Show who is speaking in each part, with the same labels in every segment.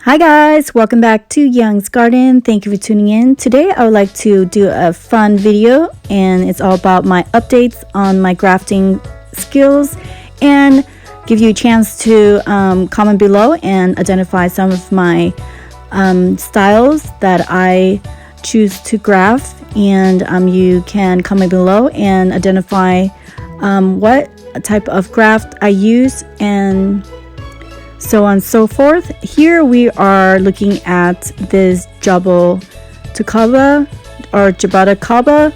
Speaker 1: Hi guys, welcome back to Young's Garden. Thank you for tuning in. Today I would like to do a fun video, and it's all about my updates on my grafting skills and give you a chance to comment below and identify some of my styles that I choose to graft, and you can comment below and identify what type of graft I use and so on and so forth. Here we are looking at this Jaboticabo or Jaboticabo,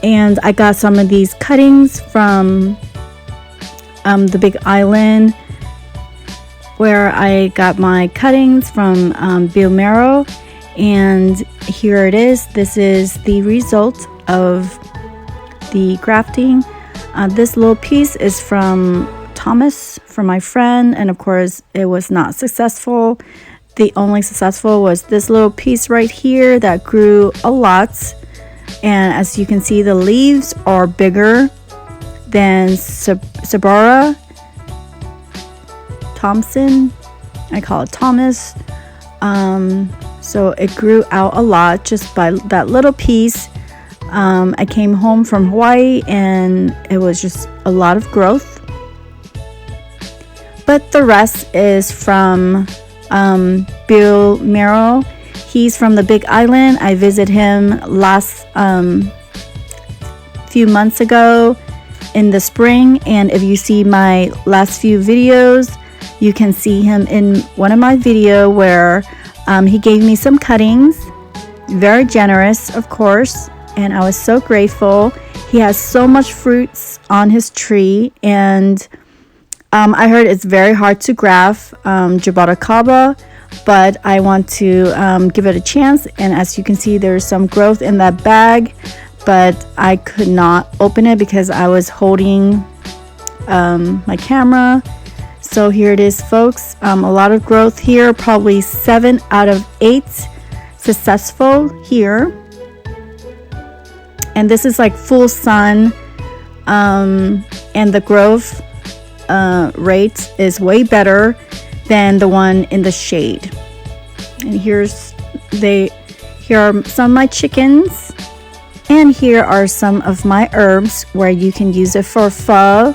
Speaker 1: and I got some of these cuttings from the Big Island, where I got my cuttings from Biomero, and here it is. This is the result of the grafting. This little piece is from Thomas, from my friend, and of course it was not successful. The only successful was this little piece right here that grew a lot, and as you can see, the leaves are bigger than Sabara Thompson. I call it Thomas. So it grew out a lot just by that little piece. I came home from Hawaii and it was just a lot of growth. But the rest is from Biomero. He's from the Big Island. I visited him last few months ago in the spring, and if you see my last few videos, you can see him in one of my videos where he gave me some cuttings. Very generous, of course, and I was so grateful. He has so much fruits on his tree, and I heard it's very hard to graft Jaboticabo, but I want to give it a chance. And as you can see, there's some growth in that bag, but I could not open it because I was holding my camera. So here it is, folks. A lot of growth here, probably 7 out of 8 successful here. And this is like full sun, and the growth rate is way better than the one in the shade. And here are some of my chickens, and here are some of my herbs where you can use it for pho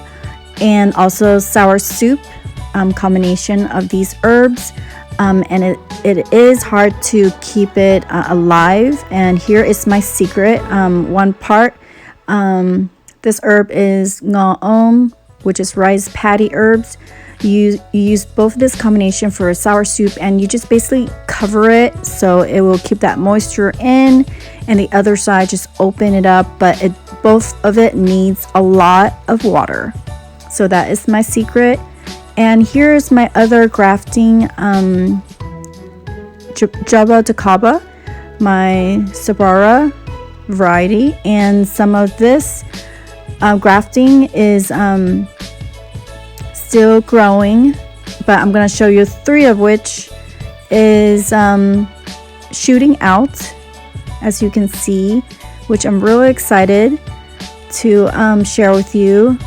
Speaker 1: and also sour soup, combination of these herbs, and it is hard to keep it alive. And here is my secret. One part, this herb is ngõ, which is rice paddy herbs. You use both of this combination for a sour soup, and you just basically cover it so it will keep that moisture in, and the other side just open it up, but both of it needs a lot of water. So that is my secret. And here's my other grafting Jaboticabo, my Sabara variety, and some of this grafting is still growing, but I'm going to show you 3 of which is shooting out, as you can see, which I'm really excited to share with you.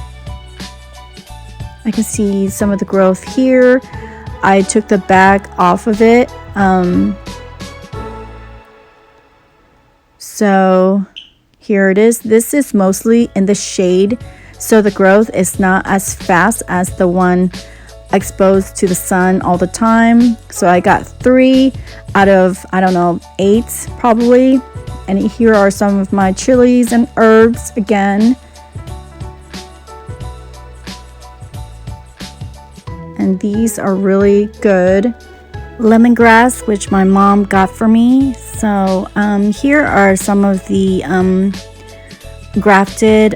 Speaker 1: I can see some of the growth here. I took the bag off of it, so here it is. This is mostly in the shade, so the growth is not as fast as the one exposed to the sun all the time. So I got 3 out of, I don't know, 8 probably. And here are some of my chilies and herbs again. And these are really good. Lemongrass, which my mom got for me. So here are some of the grafted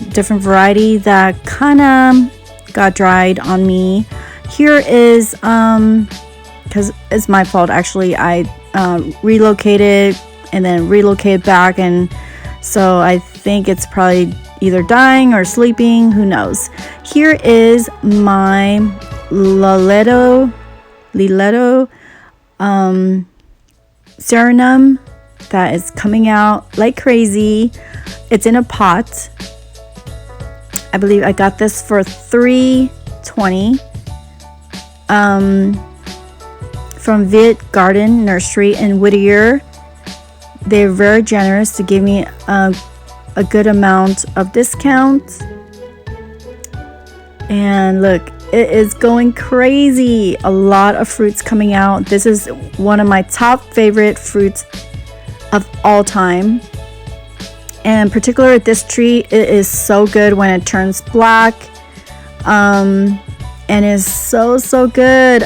Speaker 1: different variety that kind of got dried on me. Here is because it's my fault actually. I relocated and then relocated back, and so I think it's probably either dying or sleeping, who knows. Here is my Lileto Serenum that is coming out like crazy. It's in a pot. I believe I got this for $3.20. from Vid Garden Nursery in Whittier. They're very generous to give me a good amount of discount. And look, it is going crazy. A lot of fruits coming out. This is one of my top favorite fruits of all time. And particularly this tree, it is so good when it turns black. And is so good.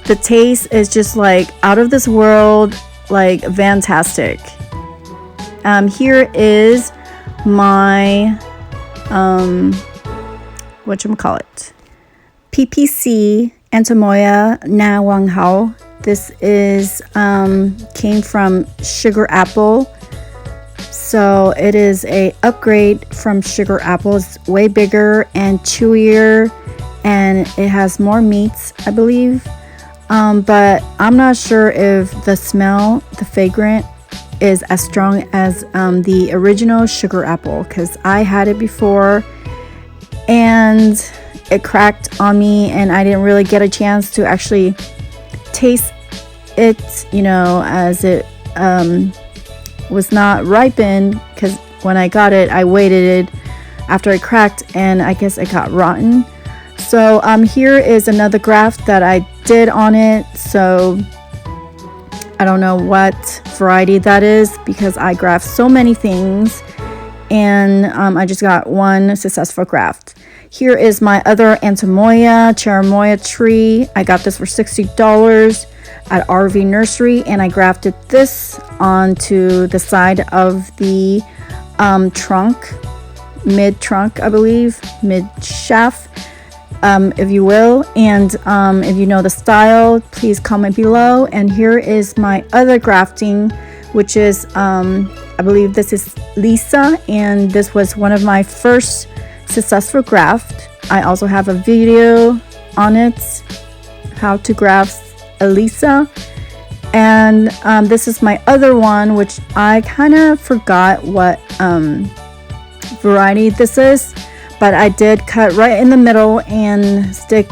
Speaker 1: The taste is just like out of this world, like fantastic. Here is my whatchamacallit, PPC Atemoya Na Wang Hao. This is came from sugar apple. So it is a upgrade from sugar apple. It's way bigger and chewier, and it has more meats, I believe. But I'm not sure if the smell, the fragrance, is as strong as the original sugar apple, because I had it before and it cracked on me, and I didn't really get a chance to actually taste it, you know, as it was not ripened, because when I got it, I waited it after it cracked, and I guess it got rotten. So here is another graft that I did on it. So I don't know what variety that is, because I graft so many things, and I just got one successful graft. Here is my other Atemoya Cherimoya tree. I got this for $60 at RV Nursery, and I grafted this onto the side of the trunk, mid trunk, I believe, mid shaft, if you will. And if you know the style, please comment below. And here is my other grafting, which is I believe this is Lisa, and this was one of my first successful graft. I also have a video on it, how to graft Elisa. And this is my other one, which I kind of forgot what variety this is, but I did cut right in the middle and stick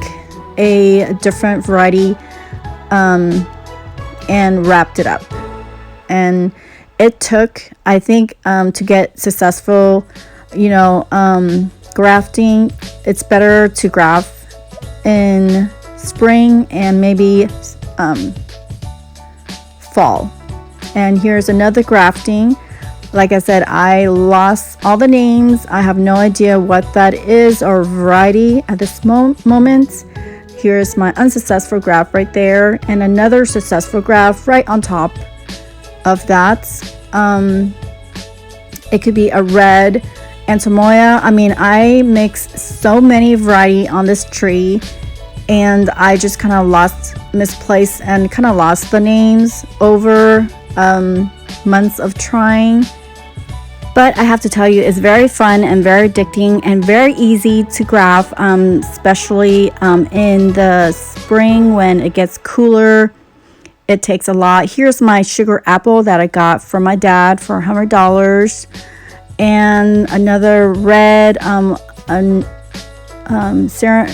Speaker 1: a different variety and wrapped it up. And it took, I think, to get successful, you know, grafting, it's better to graft in spring and maybe fall. And here's another grafting. Like I said, I lost all the names. I have no idea what that is or variety at this moment. Here's my unsuccessful graft right there, and another successful graft right on top of that. It could be a red Atemoya. I mean, I mixed so many variety on this tree, and I just kind of misplaced and kind of lost the names over months of trying. But I have to tell you, it's very fun and very addicting and very easy to graft, especially in the spring when it gets cooler. It takes a lot. Here's my sugar apple that I got from my dad for $100, and another red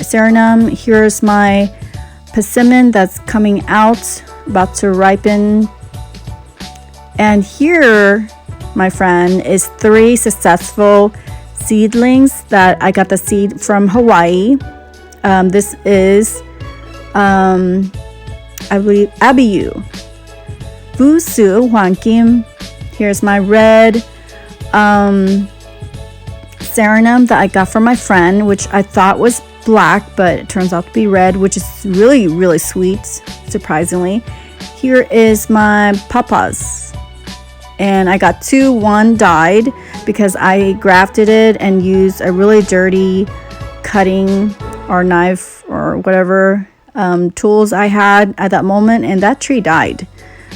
Speaker 1: Serenum. Here's my persimmon that's coming out, about to ripen. And here, my friend, is 3 successful seedlings that I got the seed from Hawaii. This is I believe Abiyu Vusu Huan Kim. Here's my red Serenum that I got from my friend, which I thought was black, but it turns out to be red, which is really sweet, surprisingly. Here is my papas, and I got 2. One died because I grafted it and used a really dirty cutting or knife or whatever tools I had at that moment, and that tree died.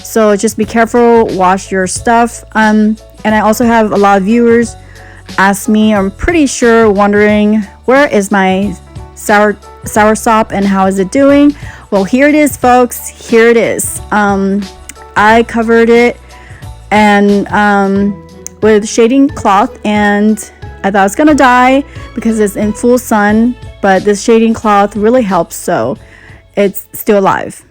Speaker 1: So just be careful, wash your stuff. And I also have a lot of viewers ask me, I'm pretty sure, wondering where is my soursop and how is it doing. Well, here it is, folks. Here it is. I covered it and with shading cloth, and I thought it was gonna die because it's in full sun, but this shading cloth really helps, so it's still alive.